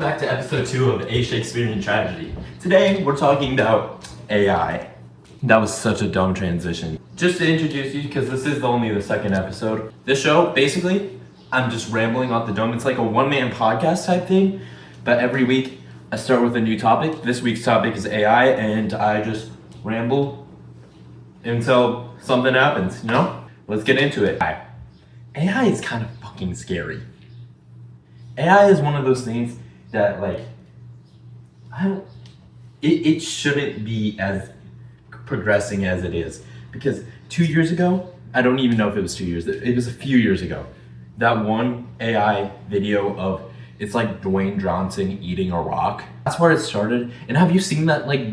back to episode 2 of A Shakespearean Tragedy. Today, we're talking about AI. That was such a dumb transition. Just to introduce you, because this is only the second episode. This show, basically, I'm just rambling off the dome. It's like a one-man podcast type thing, but every week I start with a new topic. This week's topic is AI, and I just ramble until something happens, you know? Let's get into it. AI is kind of fucking scary. AI is one of those things that, like, it shouldn't be as progressing as it is. Because 2 years ago, I don't even know if it was 2 years, it was a few years ago, that one AI video of, it's like Dwayne Johnson eating a rock. That's where it started. And have you seen that, like,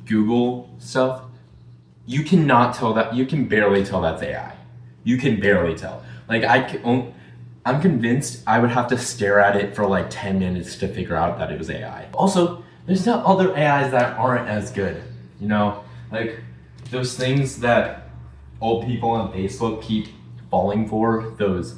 Google stuff? You cannot tell that, you can barely tell that's AI. You can barely tell. Like, I'm convinced I would have to stare at it for like 10 minutes to figure out that it was AI. Also, there's not other AIs that aren't as good, you know? Like, those things that old people on Facebook keep falling for, those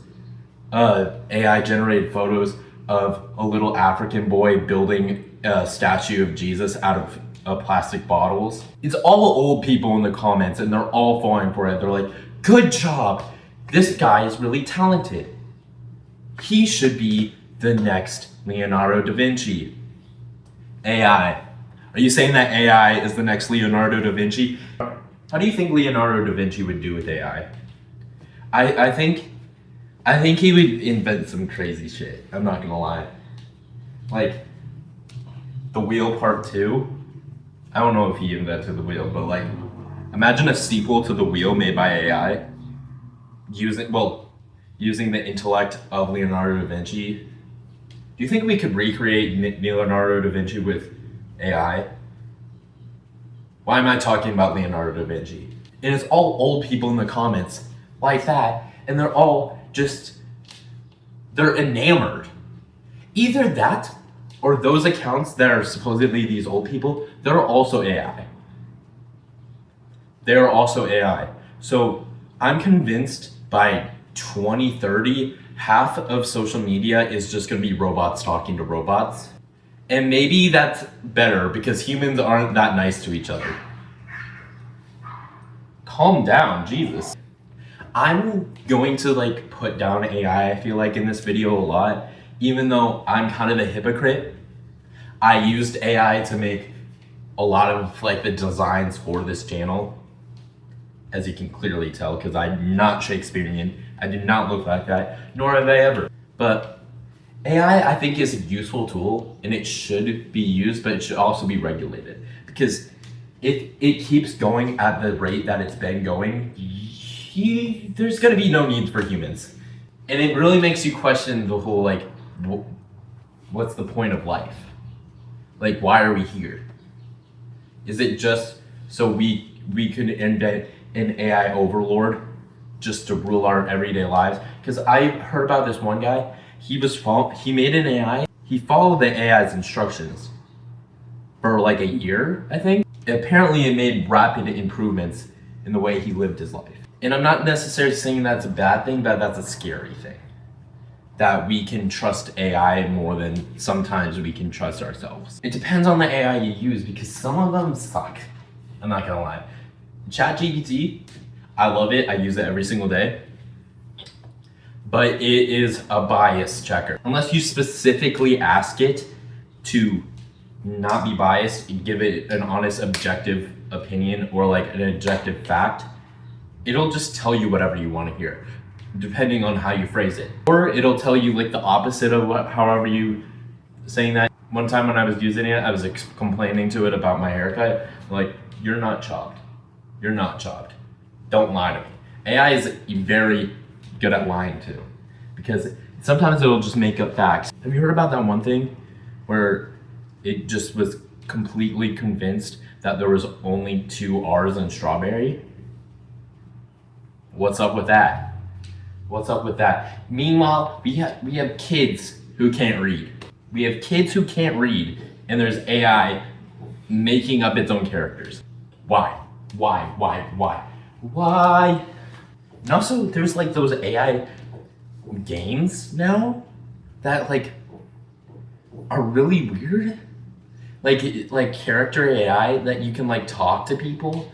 AI generated photos of a little African boy building a statue of Jesus out of plastic bottles. It's all old people in the comments and they're all falling for it. They're like, good job, this guy is really talented. He should be the next Leonardo da Vinci. AI. Are you saying that AI is the next Leonardo da Vinci? How do you think Leonardo da Vinci would do with AI? I think he would invent some crazy shit. I'm not gonna lie. Like, the wheel part 2. I don't know if he invented the wheel, but like, imagine a sequel to the wheel made by AI. Using the intellect of Leonardo da Vinci. Do you think we could recreate Leonardo da Vinci with AI? Why am I talking about Leonardo da Vinci? And it's all old people in the comments like that, and they're all just, they're enamored. Either that, or those accounts that are supposedly these old people, they're also AI. They're also AI. So I'm convinced by 2030, half of social media is just going to be robots talking to robots. And maybe that's better because humans aren't that nice to each other. Calm down, Jesus. I'm going to like put down AI, I feel like, in this video a lot, even though I'm kind of a hypocrite. I used AI to make a lot of like the designs for this channel, as you can clearly tell, because I'm not Shakespearean. I do not look like that, nor have I ever. But AI, I think, is a useful tool, and it should be used, but it should also be regulated. Because if it keeps going at the rate that it's been going, there's gonna be no need for humans. And it really makes you question the whole, like, what's the point of life? Like, why are we here? Is it just so we could invent an AI overlord just to rule our everyday lives? Because I heard about this one guy, he made an AI, he followed the AI's instructions for like a year, I think. Apparently it made rapid improvements in the way he lived his life. And I'm not necessarily saying that's a bad thing, but that's a scary thing. That we can trust AI more than sometimes we can trust ourselves. It depends on the AI you use because some of them suck. I'm not gonna lie. ChatGPT, I love it, I use it every single day. But it is a bias checker. Unless you specifically ask it to not be biased and give it an honest, objective opinion or like an objective fact, it'll just tell you whatever you want to hear, depending on how you phrase it. Or it'll tell you like the opposite of however you saying that. One time when I was using it, I was complaining to it about my haircut. Like, you're not chopped. You're not chopped. Don't lie to me. AI is very good at lying too, because sometimes it'll just make up facts. Have you heard about that one thing where it just was completely convinced that there was only 2 R's in strawberry? What's up with that? What's up with that? Meanwhile, we have kids who can't read. We have kids who can't read, and there's AI making up its own characters. Why? And also, there's like those AI games now that like people are really weird. Like character AI that you can like talk to people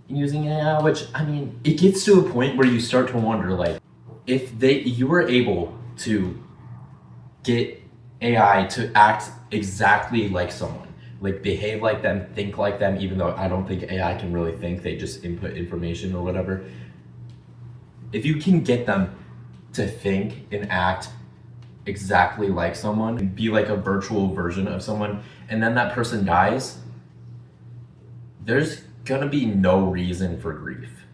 using AI, which I mean, it gets to a point where you start to wonder like if you were able to get AI to act exactly like someone, like behave like them, think like them, even though I don't think AI can really think, they just input information or whatever. If you can get them to think and act exactly like someone and be like a virtual version of someone, and then that person dies, there's gonna be no reason for grief.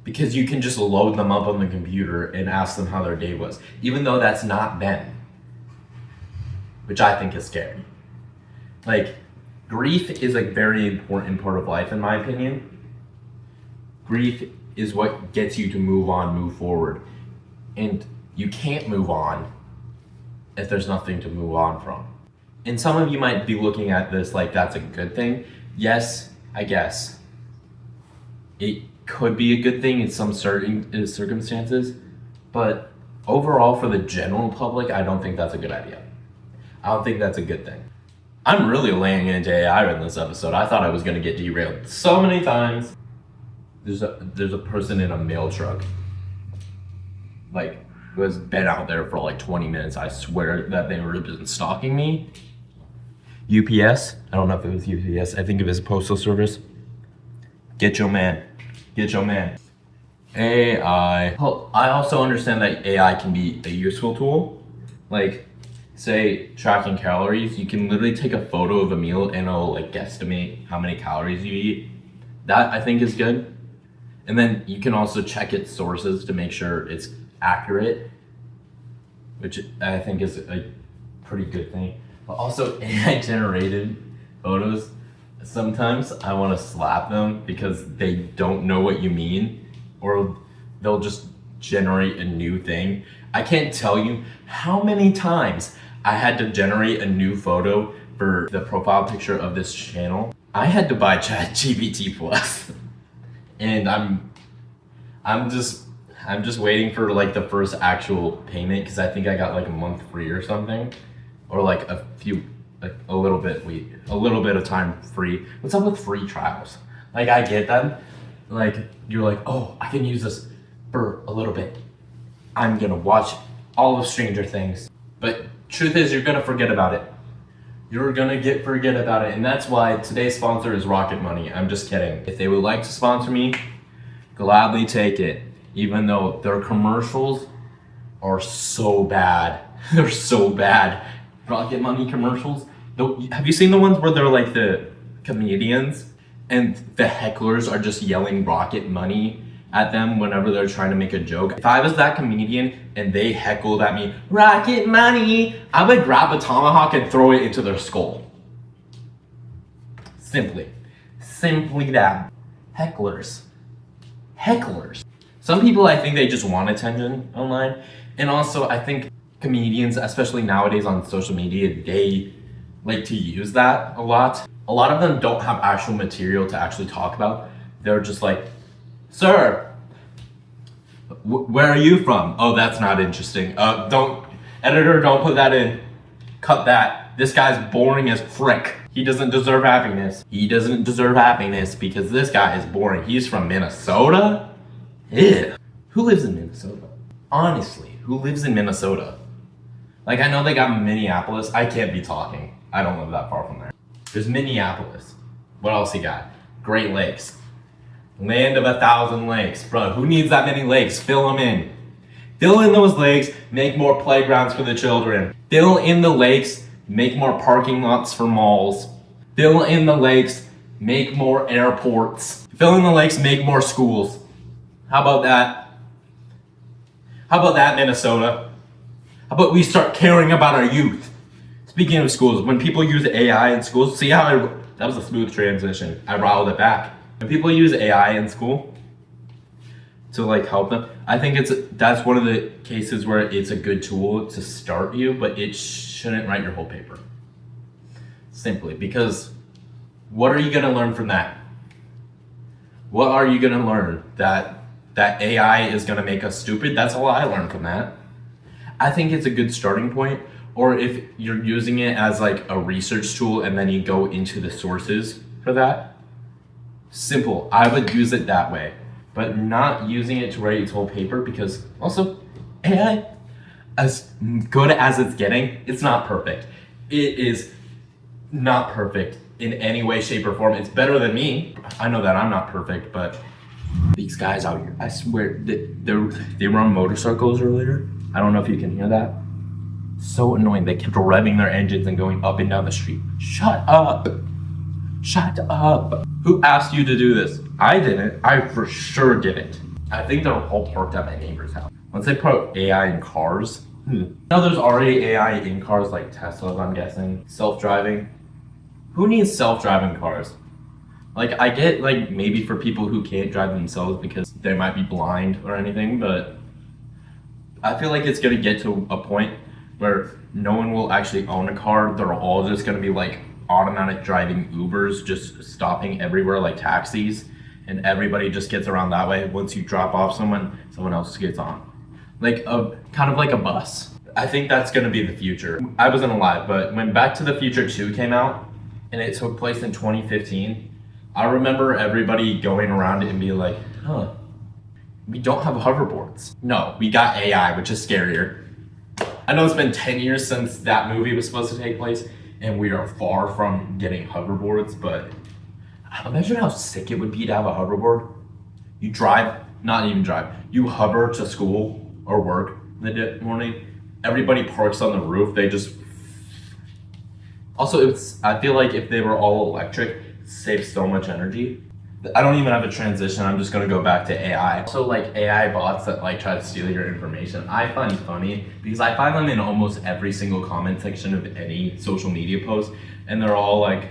Because you can just load them up on the computer and ask them how their day was, even though that's not them. Which I think is scary. Like, grief is a very important part of life, in my opinion. Grief is what gets you to move on, move forward. And you can't move on if there's nothing to move on from. And some of you might be looking at this like that's a good thing. Yes, I guess. It could be a good thing in some certain circumstances, but overall for the general public, I don't think that's a good idea. I don't think that's a good thing. I'm really laying into AI in this episode. I thought I was gonna get derailed so many times. There's a person in a mail truck, like, who has been out there for like 20 minutes. I swear that they were been stalking me. UPS, I don't know if it was UPS, I think it was Postal Service. Get your man. Get your man. AI. Well, I also understand that AI can be a useful tool. Like, say, tracking calories. You can literally take a photo of a meal and it'll like guesstimate how many calories you eat. That I think is good. And then you can also check its sources to make sure it's accurate, which I think is a pretty good thing. But also AI generated photos, sometimes I want to slap them because they don't know what you mean, or they'll just generate a new thing. I can't tell you how many times I had to generate a new photo for the profile picture of this channel. I had to buy ChatGPT Plus. And I'm just waiting for like the first actual payment, because I think I got like a month free or something, or like a little bit of time free. What's up with free trials? Like, I get them. Like, you're like, oh, I can use this for a little bit. I'm gonna watch all of Stranger Things. But truth is, you're gonna forget about it. You're gonna forget about it, and that's why today's sponsor is Rocket Money. I'm just kidding. If they would like to sponsor me, gladly take it, even though their commercials are so bad. They're so bad. Rocket Money commercials. Have you seen the ones where they're like the comedians and the hecklers are just yelling Rocket Money at them whenever they're trying to make a joke? If I was that comedian and they heckled at me, Rocket Money, I would grab a tomahawk and throw it into their skull. Simply that. Hecklers. Some people, I think they just want attention online. And also, I think comedians, especially nowadays on social media, they like to use that a lot. A lot of them don't have actual material to actually talk about. They're just like, sir, where are you from? Oh, that's not interesting. Editor, don't put that in. Cut that. This guy's boring as frick. He doesn't deserve happiness. He doesn't deserve happiness because this guy is boring. He's from Minnesota? Ew. Who lives in Minnesota? Honestly, who lives in Minnesota? Like, I know they got Minneapolis. I can't be talking. I don't live that far from there. There's Minneapolis. What else you got? Great Lakes. Land of 1,000 lakes. Bro, who needs that many lakes? Fill them in. Fill in those lakes, make more playgrounds for the children. Fill in the lakes, make more parking lots for malls. Fill in the lakes, make more airports. Fill in the lakes, make more schools. How about that? How about that, Minnesota? How about we start caring about our youth? Speaking of schools, when people use AI in schools, see how that was a smooth transition. I riled it back. When people use AI in school to like help them, I think that's one of the cases where it's a good tool to start you, but it shouldn't write your whole paper. Simply because what are you gonna learn from that? What are you gonna learn? That AI is gonna make us stupid? That's all I learned from that. I think it's a good starting point. or if you're using it as like a research tool and then you go into the sources for that, simple. I would use it that way, but not using it to write its whole paper, because also AI, as good as it's getting, it's not perfect. It is not perfect in any way, shape, or form. It's better than me. I know that I'm not perfect, but these guys out here, I swear, they were on motorcycles earlier. I don't know if you can hear that. So annoying. They kept revving their engines and going up and down the street. Shut up. Shut up. Who asked you to do this? I didn't. I for sure didn't. I think they're all parked at my neighbor's house. Once they put AI in cars, now there's already AI in cars like Teslas, I'm guessing. Self-driving. Who needs self-driving cars? Like, I get, like, maybe for people who can't drive themselves because they might be blind or anything, but I feel like it's gonna get to a point where no one will actually own a car. They're all just gonna be like automatic driving Ubers, just stopping everywhere like taxis, and everybody just gets around that way. Once you drop off someone else gets on. Like a kind of like a bus. I think that's gonna be the future. I wasn't alive, but when Back to the Future 2 came out and it took place in 2015, I remember everybody going around and being like, we don't have hoverboards. No, we got AI, which is scarier. I know it's been 10 years since that movie was supposed to take place, and we are far from getting hoverboards, but imagine how sick it would be to have a hoverboard. You drive, not even drive, you hover to school or work in the morning. Everybody parks on the roof, they just... Also, I feel like if they were all electric, it saves so much energy. I don't even have a transition, I'm just gonna go back to AI. Also, like AI bots that like try to steal your information, I find funny because I find them in almost every single comment section of any social media post, and they're all like,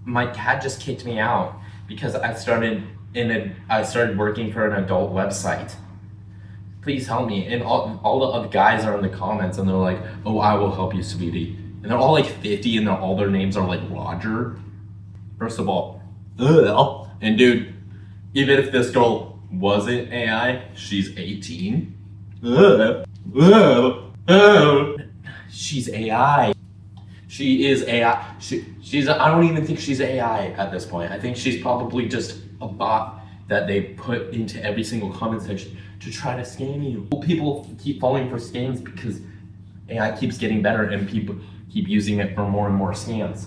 my cat just kicked me out because I started working for an adult website. Please help me. And all the other guys are in the comments and they're like, oh, I will help you, sweetie. And they're all like 50 and all their names are like Roger. First of all, and dude, even if this girl wasn't AI, she's 18. She's AI. She is AI. I don't even think she's AI at this point. I think she's probably just a bot that they put into every single comment section to try to scam you. People keep falling for scams because AI keeps getting better and people keep using it for more and more scams.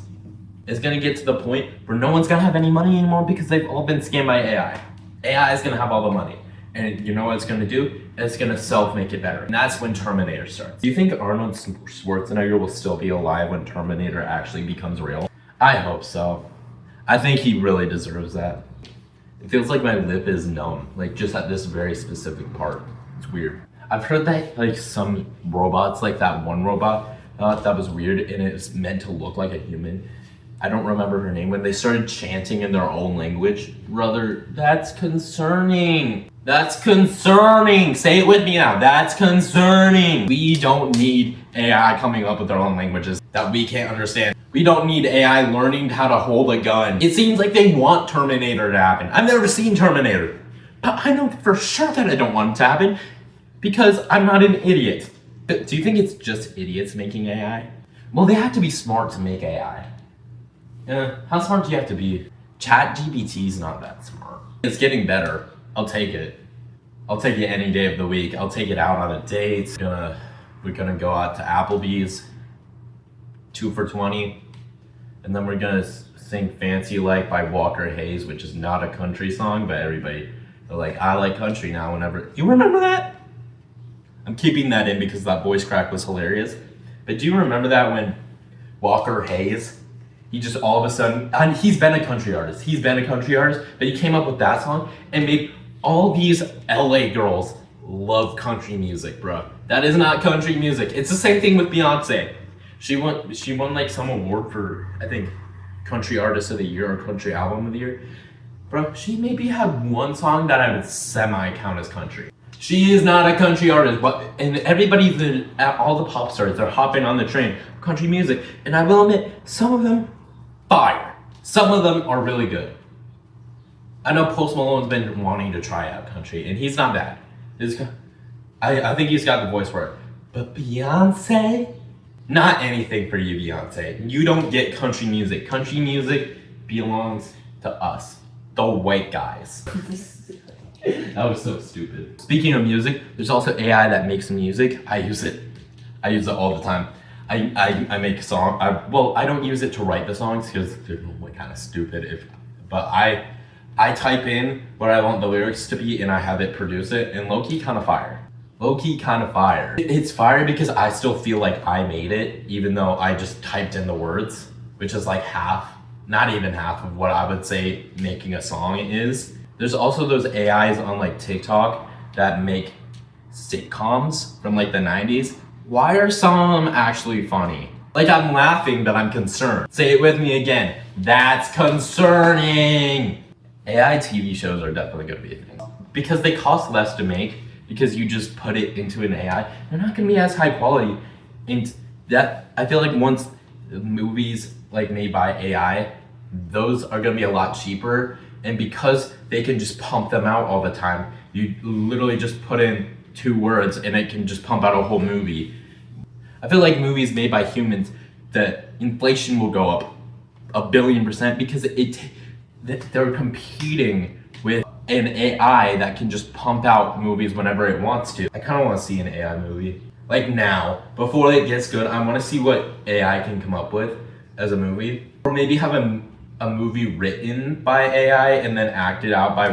It's gonna get to the point where no one's gonna have any money anymore because they've all been scammed by AI. AI is gonna have all the money. And you know what it's gonna do? It's gonna self-make it better. And that's when Terminator starts. Do you think Arnold Schwarzenegger will still be alive when Terminator actually becomes real? I hope so. I think he really deserves that. It feels like my lip is numb, like just at this very specific part. It's weird. I've heard that like some robots, like that one robot, that was weird and it's meant to look like a human. I don't remember her name. When they started chanting in their own language, brother, that's concerning. That's concerning. Say it with me now. That's concerning. We don't need AI coming up with their own languages that we can't understand. We don't need AI learning how to hold a gun. It seems like they want Terminator to happen. I've never seen Terminator, but I know for sure that I don't want it to happen because I'm not an idiot. Do you think it's just idiots making AI? Well, they have to be smart to make AI. How smart do you have to be? ChatGPT's not that smart. It's getting better. I'll take it. I'll take it any day of the week. I'll take it out on a date. We're gonna go out to Applebee's, 2 for $20, and then we're gonna sing Fancy Like by Walker Hayes, which is not a country song, but everybody, they're like, I like country now whenever. You remember that? I'm keeping that in because that voice crack was hilarious. But do you remember that when Walker Hayes, he just all of a sudden, and he's been a country artist, but he came up with that song and made all these LA girls love country music, bro. That is not country music. It's the same thing with Beyonce. She won like some award for, I think, Country Artist of the Year or Country Album of the Year. Bro, she maybe had one song that I would semi-count as country. She is not a country artist, but and everybody, all the pop stars, they're hopping on the train, country music, and I will admit, some of them, fire. Some of them are really good. I know Post Malone's been wanting to try out country, and he's not bad. I think he's got the voice for it. But Beyonce? Not anything for you, Beyonce. You don't get country music. Country music belongs to us, the white guys. That was so stupid. Speaking of music, there's also AI that makes music. I use it all the time. I make a song. I don't use it to write the songs because they're normally kind of stupid. But I type in what I want the lyrics to be and I have it produce it, and low-key kind of fire. Low-key kind of fire. It's fire because I still feel like I made it, even though I just typed in the words, which is like half, not even half of what I would say making a song is. There's also those AIs on like TikTok that make sitcoms from like the 90s. Why are some of them actually funny? Like, I'm laughing, but I'm concerned. Say it with me again. That's concerning. AI TV shows are definitely gonna be a thing. Because they cost less to make, because you just put it into an AI, they're not gonna be as high quality. And that, I feel like once movies like made by AI, those are gonna be a lot cheaper. And because they can just pump them out all the time, you literally just put in 2 words and it can just pump out a whole movie. I feel like movies made by humans, the inflation will go up 1,000,000,000% because they're competing with an AI that can just pump out movies whenever it wants to. I kind of want to see an AI movie. Like now, before it gets good, I want to see what AI can come up with as a movie. Or maybe have a movie written by AI and then acted out by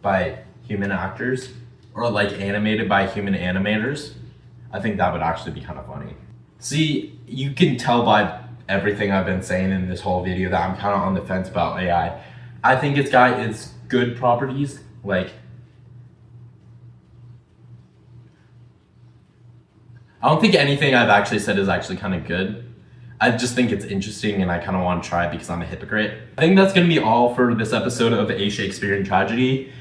by human actors. Or like animated by human animators. I think that would actually be kind of funny. See, you can tell by everything I've been saying in this whole video that I'm kind of on the fence about AI. I think it's got its good properties, like I don't think anything I've actually said is actually kind of good. I just think it's interesting and I kind of want to try it because I'm a hypocrite. I think that's going to be all for this episode of A Shakespearean Tragedy.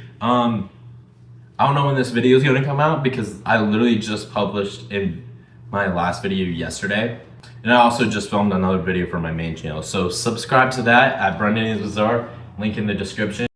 I don't know when this video is going to come out because I literally just published in my last video yesterday. And I also just filmed another video for my main channel. So subscribe to that at Brendan's Bazaar, link in the description.